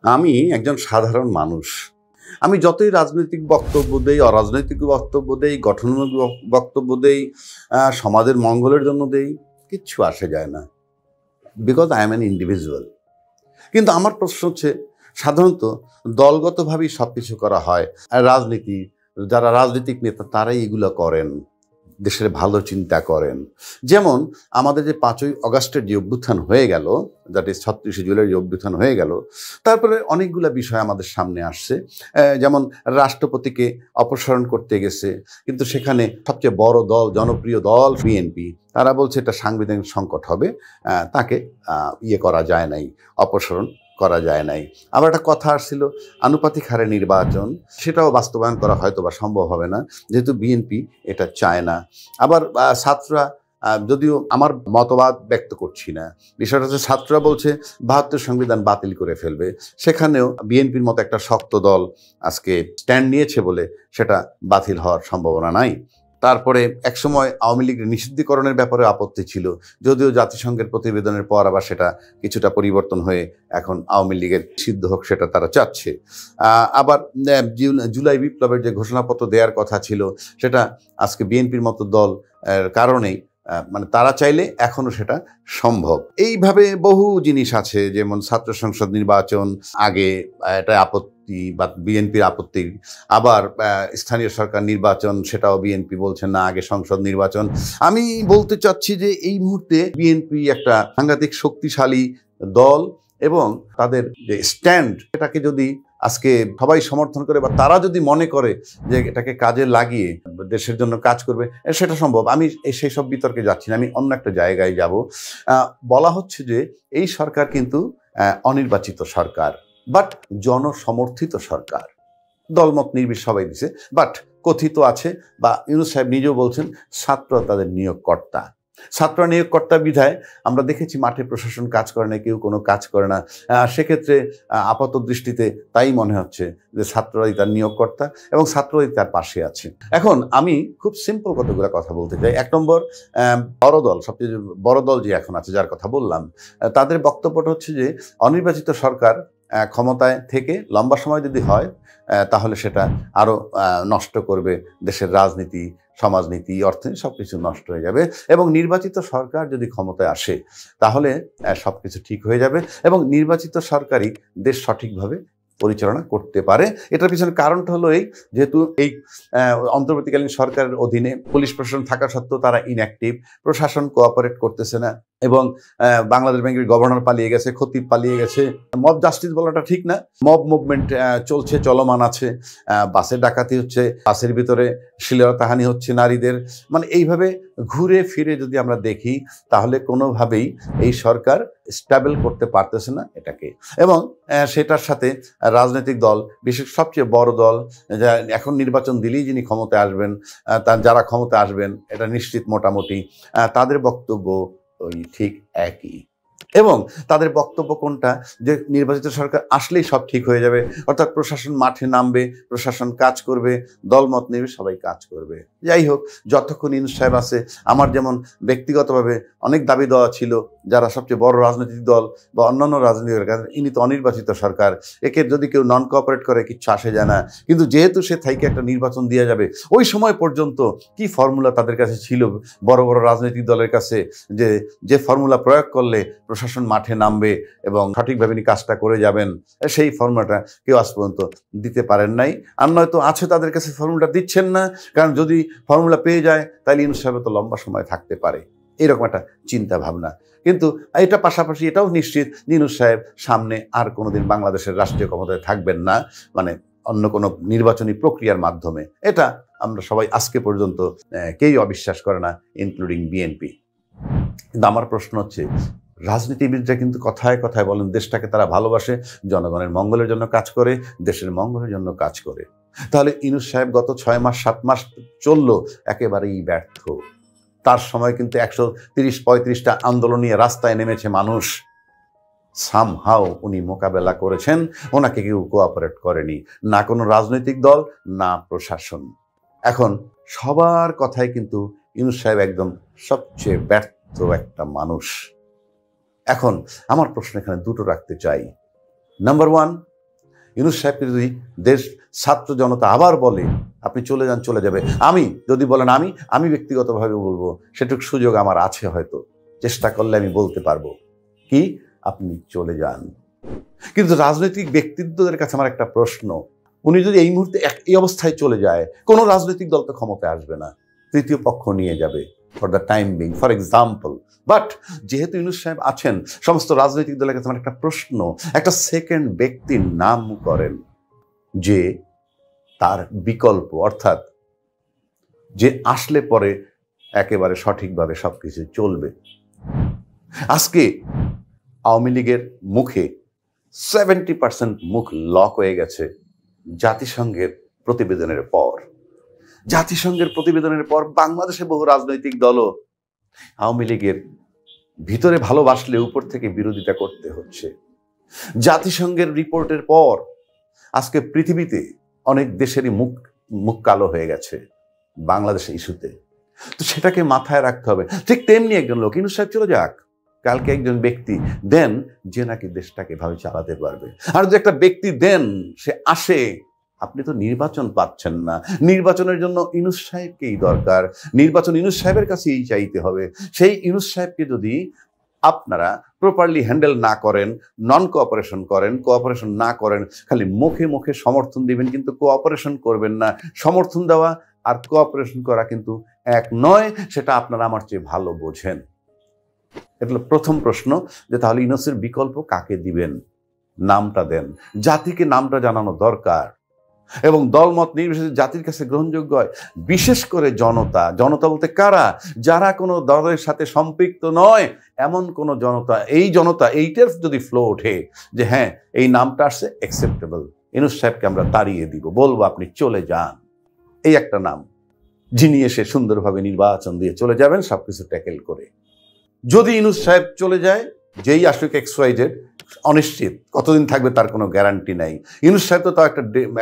আমি একজন সাধারণ মানুষ। আমি যতই রাজনৈতিক বক্তব্য দেই, অরাজনৈতিক বক্তব্য দেই, গঠনমূলক বক্তব্য দেই, সমাজের মঙ্গলের জন্য দেই, কিচ্ছু আসে যায় না। Because I am an individual. কিন্তু আমার প্রশ্ন হচ্ছে, সাধারণত দলগতভাবেই সব কিছু করা হয়। আর রাজনীতি, যারা রাজনৈতিক নেতা তারাই এগুলো করেন, দেশের ভালো চিন্তা করেন। যেমন আমাদের যে 5ই অগাস্টের যে অভ্যুত্থান হয়ে গেল, দ্যাট ইজ 36শে জুলাইয়ের যে অভ্যুত্থান হয়ে গেল, তারপরে অনেকগুলো বিষয় আমাদের সামনে আসছে। যেমন রাষ্ট্রপতিকে অপসারণ করতে গেছে, কিন্তু সেখানে সবচেয়ে বড় দল, জনপ্রিয় দল বিএনপি, তারা বলছে এটা সাংবিধানিক সংকট হবে, তাকে করা যায় নাই, অপসারণ করা যায় নাই। আবার একটা কথা আসছিল আনুপাতিক হারে নির্বাচন, সেটাও বাস্তবায়ন করা হয়তো বা সম্ভব হবে না, যেহেতু বিএনপি এটা চায় না। আবার ছাত্ররা, যদিও আমার মতবাদ ব্যক্ত করছি না, বিষয়টা হচ্ছে ছাত্ররা বলছে 72 সংবিধান বাতিল করে ফেলবে। সেখানেও বিএনপির মতো একটা শক্ত দল আজকে স্ট্যান্ড নিয়েছে বলে সেটা বাতিল হওয়ার সম্ভাবনা নাই। তারপরে একসময় আওয়ামী লীগের নিষিদ্ধকরণের ব্যাপারে আপত্তি ছিল, যদিও জাতিসংঘের প্রতিবেদনের পর আবার সেটা কিছুটা পরিবর্তন হয়ে এখন আওয়ামী লীগের সিদ্ধ হোক সেটা তারা চাচ্ছে। আবার জুলাই বিপ্লবের যে ঘোষণাপত্র দেওয়ার কথা ছিল, সেটা আজকে বিএনপির মতো দল কারণেই মানে তারা চাইলে এখনো সেটা সম্ভব। এইভাবে বহু জিনিস আছে, যেমন ছাত্র সংসদ নির্বাচন আগে, এটা আপত্তি বা বিএনপির আপত্তি। আবার স্থানীয় সরকার নির্বাচন, সেটাও বিএনপি বলছেন না, আগে সংসদ নির্বাচন। আমি বলতে চাচ্ছি যে এই মুহূর্তে বিএনপি একটা সাংঘাতিক শক্তিশালী দল, এবং তাদের যে স্ট্যান্ড, এটাকে যদি আজকে সবাই সমর্থন করে বা তারা যদি মনে করে যে এটাকে কাজে লাগিয়ে দেশের জন্য কাজ করবে, সেটা সম্ভব। আমি সেই সব বিতর্কে যাচ্ছি না, আমি অন্য একটা জায়গায় যাব। বলা হচ্ছে যে এই সরকার কিন্তু অনির্বাচিত সরকার, বাট জনসমর্থিত সরকার, দলমত নির্বিশেষে সবাই দিছে। বাট কথিত আছে, বা ইউনূস সাহেব নিজেও বলছেন, ছাত্ররা তাদের নিয়োগকর্তা। ছাত্ররা নিয়োগকর্তা বিধায় আমরা দেখেছি মাঠে প্রশাসন কাজ করে না, কেউ কোনো কাজ করে না। সেক্ষেত্রে আপাত দৃষ্টিতে তাই মনে হচ্ছে যে ছাত্ররাই তার নিয়োগকর্তা এবং ছাত্ররাই তার পাশে আছে। এখন আমি খুব সিম্পল কতগুলো কথা বলতে চাই। 1 নম্বর, বড় দল, সবচেয়ে বড় দল যে এখন আছে, যার কথা বললাম, তাদের বক্তব্যটা হচ্ছে যে অনির্বাচিত সরকার ক্ষমতায় থেকে লম্বা সময় যদি হয়, তাহলে সেটা আরও নষ্ট করবে দেশের রাজনীতি, সমাজনীতি, অর্থনীতি, সব কিছু নষ্ট হয়ে যাবে। এবং নির্বাচিত সরকার যদি ক্ষমতায় আসে, তাহলে সব কিছু ঠিক হয়ে যাবে এবং নির্বাচিত সরকারই দেশ সঠিকভাবে পরিচালনা করতে পারে। এটার পিছনে কারণটা হলো এই, যেহেতু এই অন্তর্বর্তীকালীন সরকারের অধীনে পুলিশ প্রশাসন থাকা সত্ত্বেও তারা ইনঅ্যাক্টিভ, প্রশাসন কোঅপারেট করতেছে না, এবং বাংলাদেশ ব্যাংকের গভর্নর পালিয়ে গেছে, খতিব পালিয়ে গেছে। মব জাস্টিস বলাটা ঠিক না, মব মুভমেন্ট চলছে, চলমান আছে। বাসে ডাকাতি হচ্ছে, বাসের ভিতরে শ্লীলতাহানি হচ্ছে নারীদের। মানে এইভাবে ঘুরে ফিরে যদি আমরা দেখি, তাহলে কোনোভাবেই এই সরকার স্ট্যাবল করতে পারতেছে না এটাকে। এবং সেটার সাথে রাজনৈতিক দল, বিশেষ সবচেয়ে বড় দল, যা এখন নির্বাচন দিলেই যিনি ক্ষমতায় আসবেন, যারা ক্ষমতায় আসবেন এটা নিশ্চিত মোটামুটি, তাদের বক্তব্য ওই ঠিক একই। এবং তাদের বক্তব্য কোনটা, যে নির্বাচিত সরকার আসলেই সব ঠিক হয়ে যাবে, অর্থাৎ প্রশাসন মাঠে নামবে, প্রশাসন কাজ করবে, দলমত নেবে, সবাই কাজ করবে। যাই হোক, যতক্ষণ ইউনূস সাহেব আছে, আমার যেমন ব্যক্তিগতভাবে অনেক দাবি দেওয়া ছিল, যারা সবচেয়ে বড় রাজনৈতিক দল বা অন্যান্য রাজনৈতিক দল, ইনি তো অনির্বাচিত সরকার, একে যদি কেউ নন কোঅপারেট করে কিচ্ছু আসে যায় না। কিন্তু যেহেতু সে থাইকে একটা নির্বাচন দিয়ে যাবে, ওই সময় পর্যন্ত কি ফর্মুলা তাদের কাছে ছিল, বড় বড় রাজনৈতিক দলের কাছে, যে ফর্মুলা প্রয়োগ করলে প্রশাসন মাঠে নামবে এবং সঠিকভাবে কাজটা করে যাবেন, সেই ফর্মুলাটা কেউ আজ পর্যন্ত দিতে পারেন নাই। আর নয়তো আছে তাদের কাছে, ফর্মুলাটা দিচ্ছেন না, কারণ যদি ফর্মুলা পেয়ে যায় তাহলে ইউনূস সাহেব তো লম্বা সময় থাকতে পারে, এরকম একটা চিন্তা ভাবনা। কিন্তু এটা পাশাপাশি এটাও নিশ্চিত, ইউনূস সাহেব সামনে আর কোনোদিন বাংলাদেশের রাষ্ট্রীয় ক্ষমতায় থাকবেন না, মানে অন্য কোনো নির্বাচনী প্রক্রিয়ার মাধ্যমে। এটা আমরা সবাই আজকে পর্যন্ত কেউই অবিশ্বাস করে না, ইনক্লুডিং বিএনপি। কিন্তু আমার প্রশ্ন হচ্ছে, রাজনীতিবিদরা কিন্তু কথায় কথায় বলেন দেশটাকে তারা ভালোবাসে, জনগণের মঙ্গলের জন্য কাজ করে, দেশের মঙ্গলের জন্য কাজ করে। তাহলে ইউনূস সাহেব গত 6 মাস 7 মাস চলল একেবারেই ব্যর্থ। তার সময় কিন্তু 130-35টা আন্দোলন নিয়ে রাস্তায় নেমেছে মানুষ, সামহাও উনি মোকাবেলা করেছেন, ওনাকে কেউ কোঅপারেট করেনি, না কোনো রাজনৈতিক দল, না প্রশাসন। এখন সবার কথায় কিন্তু ইউনূস সাহেব একদম সবচেয়ে ব্যর্থ একটা মানুষ। এখন আমার প্রশ্ন এখানে দুটো রাখতে চাই। নাম্বার 1, ইউনূস সাহেবকে যদি দেশ ছাত্র জনতা আবার বলে আপনি চলে যান, চলে যাবে। আমি যদি বলেন আমি ব্যক্তিগতভাবে বলবো সেটুকু সুযোগ আমার আছে, হয়তো চেষ্টা করলে আমি বলতে পারবো কি আপনি চলে যান। কিন্তু রাজনৈতিক ব্যক্তিত্বদের কাছে আমার একটা প্রশ্ন, উনি যদি এই মুহূর্তে এই অবস্থায় চলে যায়, কোনো রাজনৈতিক দল তো ক্ষমতায় আসবে না, তৃতীয় পক্ষ নিয়ে যাবে for the time being, for example. But যেহেতু ইউনূস সাহেব আছেন, সমস্ত রাজনৈতিক দলের কাছে আমার একটা প্রশ্ন, একটা সেকেন্ড ব্যক্তির নাম করেন যে তার বিকল্প, অর্থাৎ যে আসলে পরে একেবারে সঠিকভাবে সবকিছু চলবে। আজকে আওয়ামী লীগের মুখে 70% মুখ লক হয়ে গেছে জাতিসংঘের প্রতিবেদনের পর। জাতিসংঘের প্রতিবেদনের পর বাংলাদেশে বহু রাজনৈতিক দলও আওয়ামী লীগের ভিতরে ভালোবাসলে উপর থেকে বিরোধিতা করতে হচ্ছে। জাতিসংঘের রিপোর্টের পর আজকে পৃথিবীতে অনেক দেশেরই মুখ কালো হয়ে গেছে বাংলাদেশের ইস্যুতে। তো সেটাকে মাথায় রাখতে হবে। ঠিক তেমনি একজন লোক, ইউনূস সাহেব চলে যাক, কালকে একজন ব্যক্তি দেন যে নাকি দেশটাকে ভাবে চালাতে পারবে। আর যে একটা ব্যক্তি দেন সে আসে, আপনি তো নির্বাচন পাচ্ছেন না, নির্বাচনের জন্য ইউনূস সাহেবকেই দরকার, নির্বাচন ইউনূস সাহেবের কাছেই চাইতে হবে। সেই ইউনূস সাহেবকে যদি আপনারা প্রপারলি হ্যান্ডেল না করেন, নন কোঅপারেশন করেন, কোঅপারেশন না করেন, খালি মুখে মুখে সমর্থন দিবেন কিন্তু কোঅপারেশন করবেন না, সমর্থন দেওয়া আর কোঅপারেশন করা কিন্তু এক নয়, সেটা আপনারা আমার চেয়ে ভালো বোঝেন। এটা হলো প্রথম প্রশ্ন, যে তাহলে ইউনূসের বিকল্প কাকে দিবেন, নামটা দেন। জাতিকে নামটা জানানো দরকার এবং দলমত নির্বিশেষে জাতির কাছে গ্রহণযোগ্য হয়। বিশেষ করে জনতা, জনতা বলতে কারা, যারা কোনো দলের সাথে সম্পৃক্ত নয় এমন কোন জনতা, এই জনতা এইটার যদি ফ্লো ওঠে যে হ্যাঁ এই নামটা আসছে অ্যাকসেপ্টেবল, ইউনূস সাহেবকে আমরা তাড়িয়ে দিব, বলবো আপনি চলে যান, এই একটা নাম, যিনি এসে সুন্দরভাবে নির্বাচন দিয়ে চলে যাবেন সবকিছু ট্যাকেল করে। যদি ইউনূস সাহেব চলে যায়, যেই আসুক XYZ, অনিশ্চিত কতদিন থাকবে তার কোনো গ্যারান্টি নাই। ইউনূস সাহেব তো তাও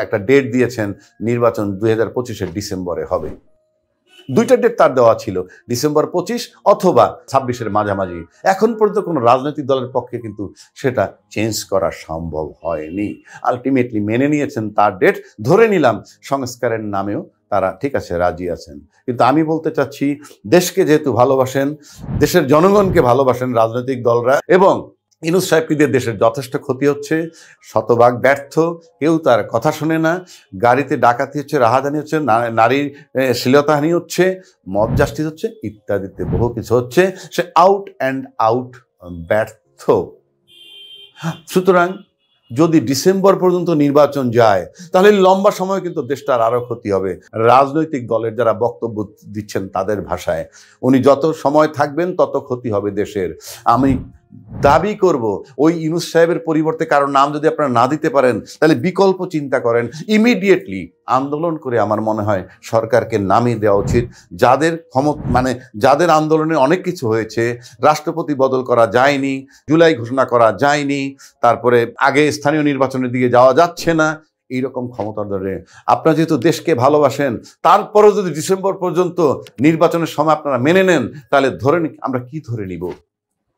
একটা ডেট দিয়েছেন, নির্বাচন 2025-এর ডিসেম্বরে হবে। দুইটা ডেট তার দেওয়া ছিল, ডিসেম্বর 25 অথবা 26-এর মাঝামাঝি। এখন পর্যন্ত কোনো রাজনৈতিক দলের পক্ষে কিন্তু সেটা চেঞ্জ করা সম্ভব হয়নি। আলটিমেটলি মেনে নিয়েছেন তার ডেট, ধরে নিলাম সংস্কারের নামেও তারা ঠিক আছে রাজি আছেন। কিন্তু আমি বলতে চাচ্ছি, দেশকে যেহেতু ভালোবাসেন, দেশের জনগণকে ভালোবাসেন রাজনৈতিক দলরা, এবং ইউনূস সাহেবকে দিয়ে দেশের যথেষ্ট ক্ষতি হচ্ছে, শতভাগ ব্যর্থ, কেউ তার কথা শোনে না, গাড়িতে ডাকাতি হচ্ছে, রাহাজানি হচ্ছে, নারীর শ্লীলতাহানি হচ্ছে, মব জাস্টিস হচ্ছে, ইত্যাদিতে বহু কিছু হচ্ছে, সে আউট অ্যান্ড আউট ব্যর্থ। সুতরাং যদি ডিসেম্বর পর্যন্ত নির্বাচন যায় তাহলে লম্বা সময় কিন্তু দেশটার আরো ক্ষতি হবে। রাজনৈতিক দলের যারা বক্তব্য দিচ্ছেন তাদের ভাষায়, উনি যত সময় থাকবেন তত ক্ষতি হবে দেশের। আমি দাবি করব ওই ইউনূস সাহেবের পরিবর্তে কারো নাম যদি আপনারা না দিতে পারেন তাহলে বিকল্প চিন্তা করেন, ইমিডিয়েটলি আন্দোলন করে আমার মনে হয় সরকারকে নামিয়ে দেওয়া উচিত। যাদের যাদের আন্দোলনে অনেক কিছু হয়েছে, রাষ্ট্রপতি বদল করা যায়নি, জুলাই ঘোষণা করা যায়নি, তারপরে আগে স্থানীয় নির্বাচনের দিকে যাওয়া যাচ্ছে না, এইরকম ক্ষমতার ধরে আপনারা যেহেতু দেশকে ভালোবাসেন, তারপরেও যদি ডিসেম্বর পর্যন্ত নির্বাচনের সময় আপনারা মেনে নেন, তাহলে আমরা কি ধরে নিব?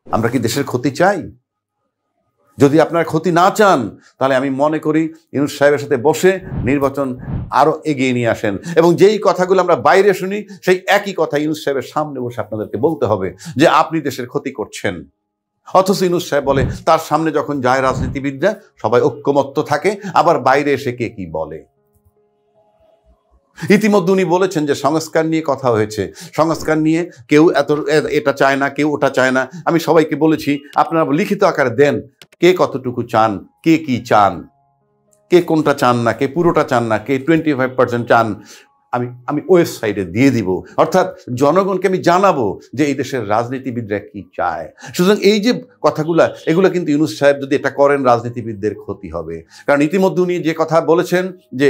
আমরা কি দেশের ক্ষতি চাই? যদি আপনারা ক্ষতি না চান তাহলে আমি মনে করি ইউনূস সাহেবের সাথে বসে নির্বাচন আরো এগিয়ে নিয়ে আসেন, এবং যেই কথাগুলো আমরা বাইরে শুনি সেই একই কথা ইউনূস সাহেবের সামনে বসে আপনাদেরকে বলতে হবে যে আপনি দেশের ক্ষতি করছেন। অথচ ইউনূস সাহেব বলে, তার সামনে যখন যায় রাজনীতিবিদরা সবাই ঐক্যমত্য থাকে, আবার বাইরে এসে কে কি বলে। ইতিমধ্যে উনি বলেছেন যে সংস্কার নিয়ে কথা হয়েছে, সংস্কার নিয়ে কেউ এটা চায় না, কেউ ওটা চায় না। আমি সবাইকে বলেছি আপনারা লিখিত আকারে দেন কে কতটুকু চান, কে কি চান, কে কোনটা চান না, কে পুরোটা চান না, কে 25% চান, আমি ওয়েবসাইটে দিয়ে দিব। অর্থাৎ জনগণকে আমি জানাবো যে এই দেশের রাজনীতিবিদরা কি চায়। সুতরাং এই যে কথাগুলা, এগুলো কিন্তু ইউনূস সাহেব যদি এটা করেন রাজনীতিবিদদের ক্ষতি হবে। কারণ ইতিমধ্যে উনি যে কথা বলেছেন যে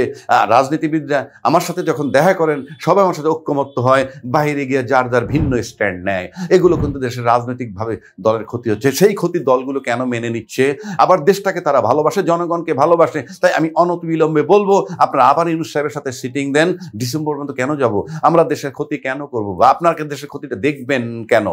রাজনীতিবিদরা আমার সাথে যখন দেখা করেন সবাই আমার সাথে ঐক্যমত্য হয়, বাইরে গিয়ে যার যার ভিন্ন স্ট্যান্ড নেয়, এগুলো কিন্তু দেশের রাজনৈতিকভাবে দলের ক্ষতি হচ্ছে। সেই ক্ষতি দলগুলো কেন মেনে নিচ্ছে? আবার দেশটাকে তারা ভালোবাসে, জনগণকে ভালোবাসে। তাই আমি অনতিবিলম্বে বলবো আপনারা আবার ইউনূস সাহেবের সাথে সিটিং দেন। ডিসেম্বর পর্যন্ত কেন যাব? আমরা দেশের ক্ষতি কেন করব? বা আপনাকে দেশের ক্ষতিটা দেখবেন কেন?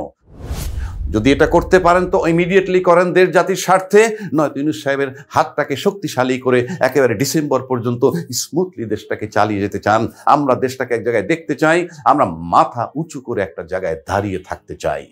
যদি এটা করতে পারেন তো ইমিডিয়েটলি করেন দেশ জাতির স্বার্থে, নয়তো ইউনূস সাহেবের হাতটাকে শক্তিশালী করে একেবারে ডিসেম্বর পর্যন্ত স্মুথলি দেশটাকে চালিয়ে যেতে চান। আমরা দেশটাকে এক জায়গায় দেখতে চাই, আমরা মাথা উঁচু করে একটা জায়গায় দাঁড়িয়ে থাকতে চাই।